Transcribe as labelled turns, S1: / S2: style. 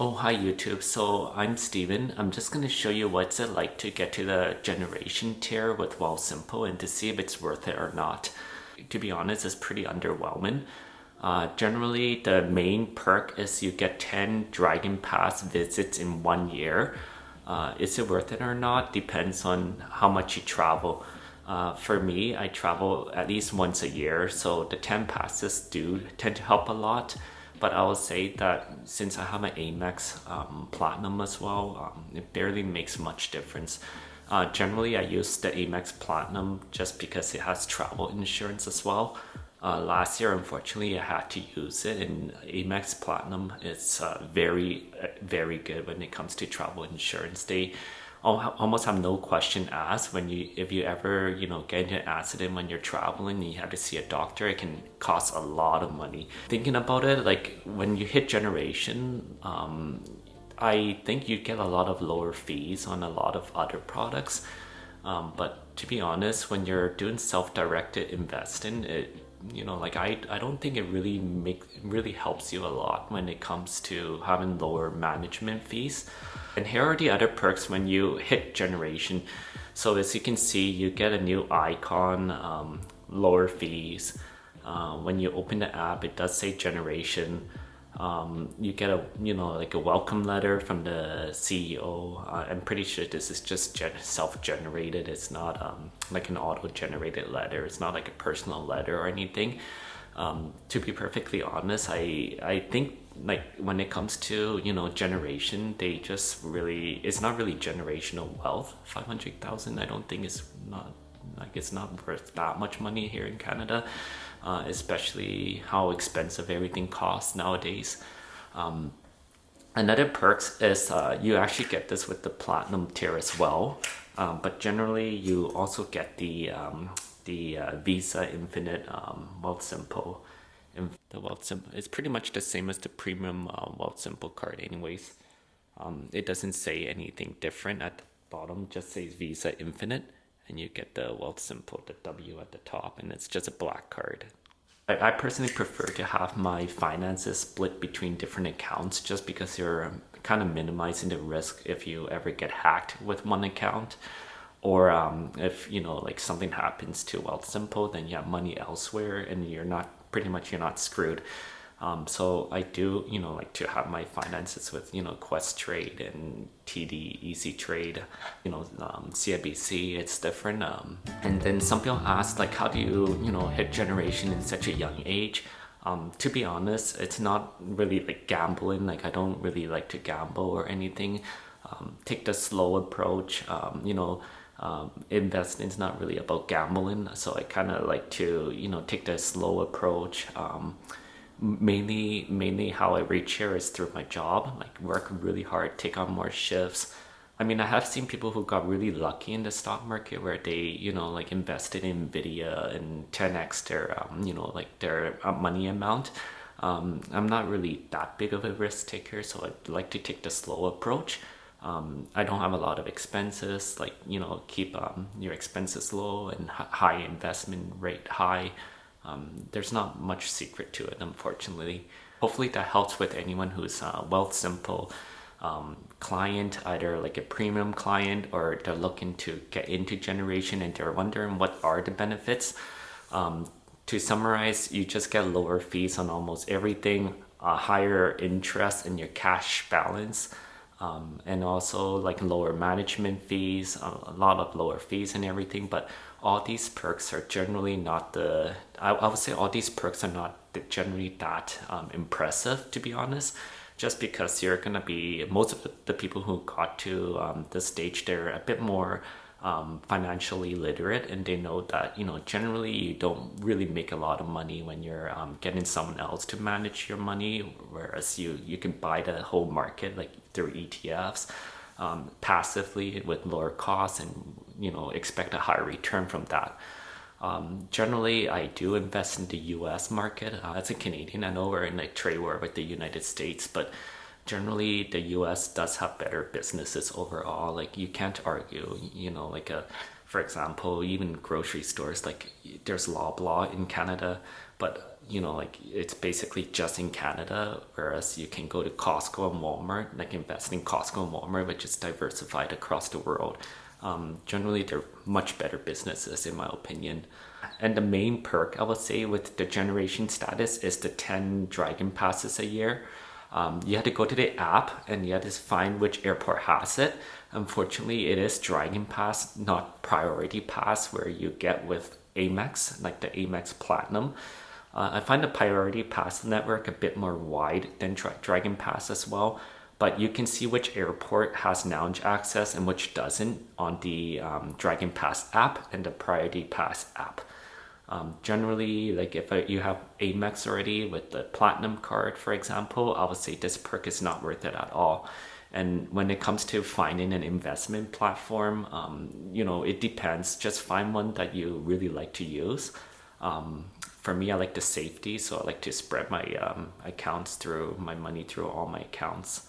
S1: Oh, hi YouTube. So I'm Steven. I'm just going to show you what's it like to get to the generation tier with Wealthsimple and to see if it's worth it or not. To be honest, it's pretty underwhelming. Generally, the main perk is you get 10 Dragon Pass visits in 1 year. Is it worth it or not? Depends on how much you travel. For me, I travel at least once a year, so the 10 passes do tend to help a lot. But I will say that since I have an Amex Platinum as well, it barely makes much difference. Generally, I use the Amex Platinum just because it has travel insurance as well. Last year, unfortunately, I had to use it, and Amex Platinum is very good when it comes to travel insurance. They almost have no question asked when if you ever get into an accident when you're traveling and you have to see a doctor. It can cost a lot of money. Thinking about it, like when you hit generation, I think you get a lot of lower fees on a lot of other products. But to be honest, when you're doing self-directed investing, like I don't think it really helps you a lot when it comes to having lower management fees. And here are the other perks when you hit generation. So as you can see, you get a new icon, lower fees. When you open the app, it does say generation. You get like a welcome letter from the CEO. I'm pretty sure this is just self-generated. It's not like an auto-generated letter. It's not like a personal letter or anything. To be perfectly honest, I think like when it comes to generation, they just really it's not really generational wealth. 500,000, I don't think is not like it's not worth that much money here in Canada, especially how expensive everything costs nowadays. Another perks is you actually get this with the platinum tier as well, but generally you also get the Visa Infinite Wealthsimple. And the Wealthsimple it's pretty much the same as the premium Wealthsimple card, anyways. It doesn't say anything different at the bottom; just says Visa Infinite, and you get the Wealthsimple, the W at the top, and it's just a black card. I personally prefer to have my finances split between different accounts just because you're kind of minimizing the risk if you ever get hacked with one account, or if like something happens to Wealthsimple, then you have money elsewhere and you're not screwed. So I do like to have my finances with Quest Trade and TD Easy Trade, CIBC. It's different. And then some people ask like, how do you hit generation in such a young age? To be honest, it's not really like gambling. Like I don't really like to gamble or anything. Take the slow approach. Investing is not really about gambling, so I kind of like to take the slow approach. Mainly how I reach here is through my job, like work really hard, take on more shifts. I mean, I have seen people who got really lucky in the stock market where they like invested in Nvidia and 10x their like their money amount. I'm not really that big of a risk taker, so I'd like to take the slow approach. I don't have a lot of expenses, like keep your expenses low and high investment rate high. There's not much secret to it, unfortunately. Hopefully that helps with anyone who's a Wealthsimple client, either like a premium client or they're looking to get into generation and they're wondering what are the benefits. To summarize, you just get lower fees on almost everything, higher interest in your cash balance, and also like lower management fees, a lot of lower fees and everything. But all these perks are generally not I would say all these perks are not generally that impressive, to be honest, just because you're gonna be most of the people who got to this stage, they're a bit more financially literate, and they know that generally you don't really make a lot of money when you're getting someone else to manage your money, whereas you can buy the whole market like through ETFs passively with lower costs and expect a higher return from that. Generally, I do invest in the US market. As a Canadian, I know we're in a trade war with the United States, but generally the US does have better businesses overall. Like you can't argue, for example, even grocery stores, like there's Loblaw in Canada, but like it's basically just in Canada, whereas you can go to Costco and Walmart, like invest in Costco and Walmart, which is diversified across the world. Generally, they're much better businesses, in my opinion. And the main perk, I would say, with the generation status is the 10 Dragon Passes a year. You had to go to the app and you had to find which airport has it. Unfortunately, it is Dragon Pass, not Priority Pass, where you get with Amex, like the Amex Platinum. I find the Priority Pass network a bit more wide than Dragon Pass as well, but you can see which airport has lounge access and which doesn't on the Dragon Pass app and the Priority Pass app. Generally, like if you have Amex already with the Platinum card, for example, I would say this perk is not worth it at all. And when it comes to finding an investment platform, it depends. Just find one that you really like to use. For me, I like the safety, so I like to spread my accounts through my money through all my accounts.